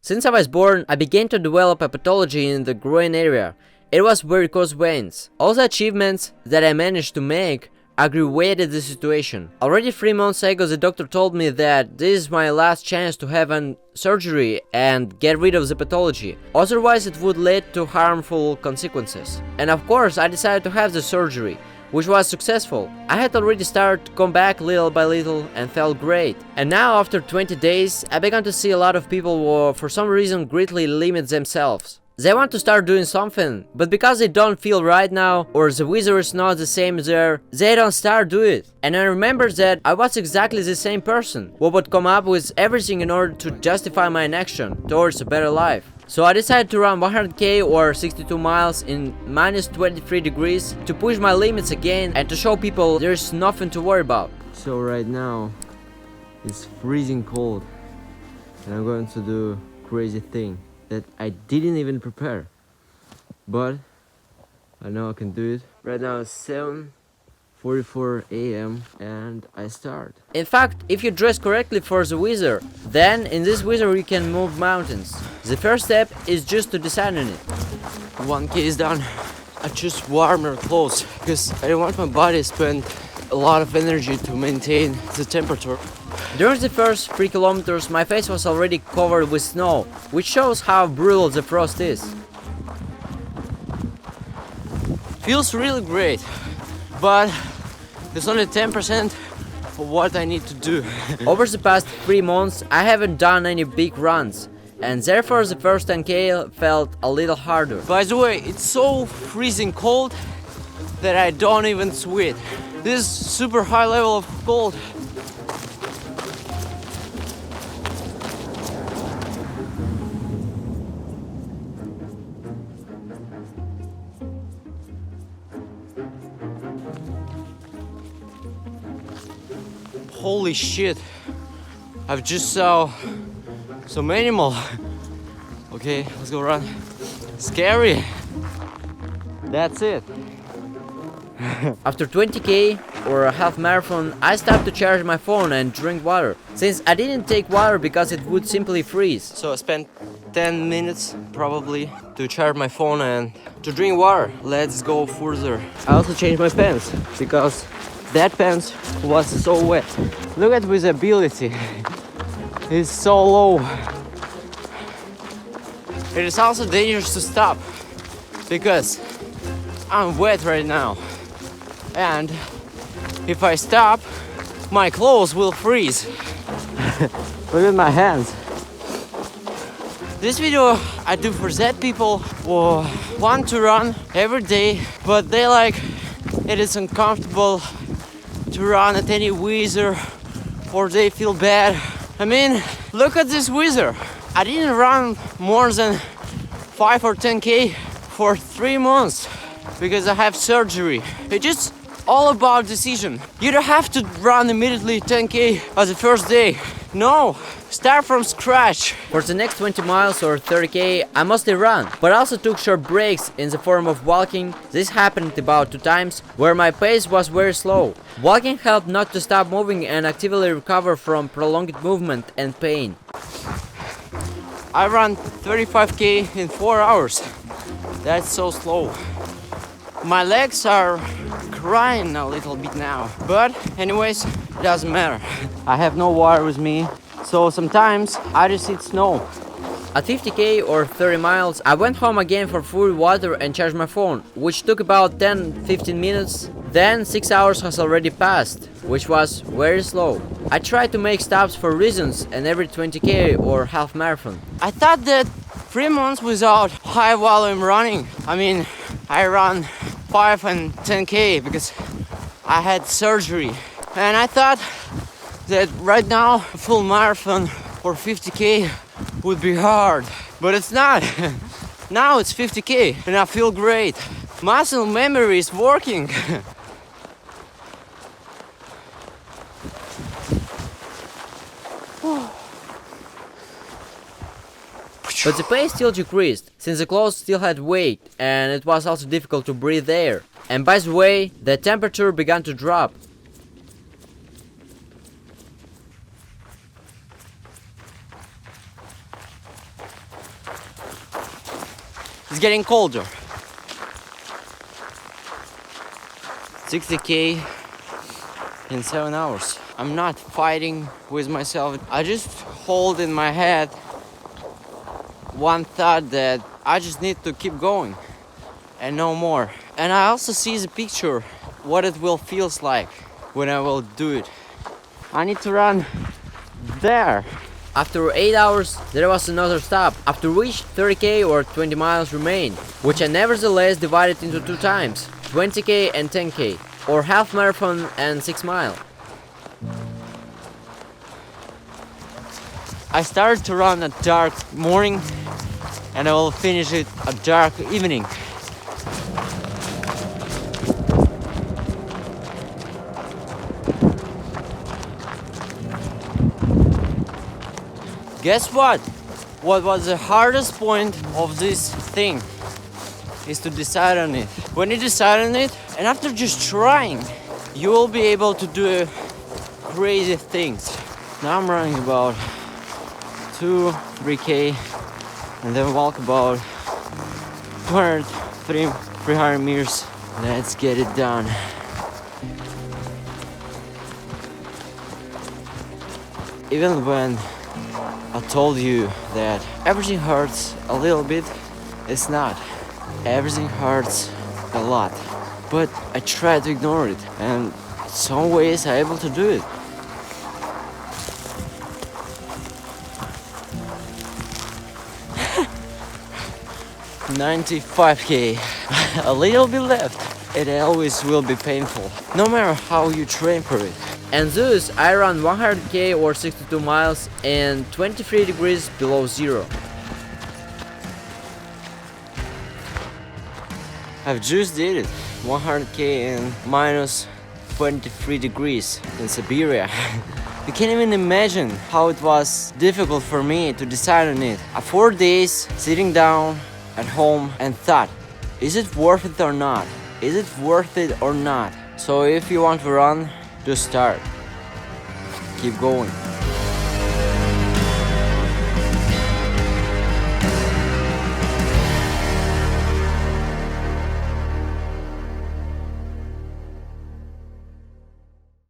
Since I was born, I began to develop a pathology in the groin area. It was varicose veins. All the achievements that I managed to make aggravated the situation. Already 3 months ago, the doctor told me that this is my last chance to have an surgery and get rid of the pathology. Otherwise, it would lead to harmful consequences. And of course, I decided to have the surgery, which was successful. I had already started to come back little by little and felt great. And now, after 20 days, I began to see a lot of people who, for some reason, greatly limit themselves. They want to start doing something, but because they don't feel right now, or the weather is not the same there, they don't start do it. And I remember that I was exactly the same person, who would come up with everything in order to justify my inaction towards a better life. So I decided to run 100k or 62 miles in minus 23 degrees to push my limits again and to show people there's nothing to worry about. So right now, it's freezing cold, and I'm going to do a crazy thing that I didn't even prepare, but I know I can do it. Right now it's 7:44 a.m. and I start. In fact, if you dress correctly for the weather, then in this weather you can move mountains. The first step is just to decide on it. 1k is done. I choose warmer clothes because I don't want my body to spend a lot of energy to maintain the temperature. During the first 3 kilometers, my face was already covered with snow, which shows how brutal the frost is. Feels really great, but it's only 10% of what I need to do. Over the past 3 months, I haven't done any big runs, and therefore the first 10k felt a little harder. By the way, it's so freezing cold that I don't even sweat. This is super high level of cold. Holy shit, I've just saw some animal. Okay, let's go run. Scary. That's it. After 20k or a half marathon, I stopped to charge my phone and drink water, since I didn't take water because it would simply freeze. So I spent 10 minutes probably to charge my phone and to drink water. Let's go further. I also changed my pants because that pants was so wet. Look at visibility. It's so low. It is also dangerous to stop because I'm wet right now. And if I stop, my clothes will freeze. Look at my hands. This video I do for that people who want to run every day, but they like it is uncomfortable to run at any weather, or they feel bad. I mean, look at this weather. I didn't run more than 5 or 10k for 3 months because I have surgery. It's just all about decision. You don't have to run immediately 10k as the first day. No, start from scratch. For the next 20 miles or 30k, I mostly ran, but also took short breaks in the form of walking. This happened about 2 times, where my pace was very slow. Walking helped not to stop moving and actively recover from prolonged movement and pain. I ran 35k in 4 hours. That's so slow. My legs are crying a little bit now, but anyways, it doesn't matter. I have no water with me, so sometimes I just eat snow. At 50k or 30 miles, I went home again for full water and charged my phone, which took about 10-15 minutes. Then 6 hours has already passed, which was very slow. I tried to make stops for reasons and every 20k or half marathon. I thought that 3 months without high volume running, I mean, I ran 5 and 10k because I had surgery, and I thought that right now a full marathon or 50k would be hard, but it's not. Now it's 50k and I feel great. Muscle memory is working. But the pace still decreased, since the clothes still had weight, and it was also difficult to breathe air. And by the way, the temperature began to drop. It's getting colder. 60k in 7 hours. I'm not fighting with myself. I just hold in my head one thought that I just need to keep going and no more. And I also see the picture what it will feels like when I will do it. I need to run there. After 8 hours, there was another stop, after which 30k or 20 miles remained, which I nevertheless divided into 2 times, 20k and 10k, or half marathon and 6 mile. I started to run at dark morning and I will finish it at dark evening. Guess what? What was the hardest point of this thing is to decide on it. When you decide on it, and after just trying, you will be able to do crazy things. Now I'm running about 2-3k and then walk about 300 meters. Let's get it done. Even when I told you that everything hurts a little bit, it's not. Everything hurts a lot. But I try to ignore it, and in some ways I'm able to do it. $95k, a little bit left. It always will be painful, no matter how you train for it. And thus, I ran 100k or 62 miles and 23 degrees below zero. I've just did it, 100k and minus 23 degrees in Siberia. You can't even imagine how it was difficult for me to decide on it. 4 days sitting down at home and thought, is it worth it or not? Is it worth it or not? So if you want to run, just start. Keep going.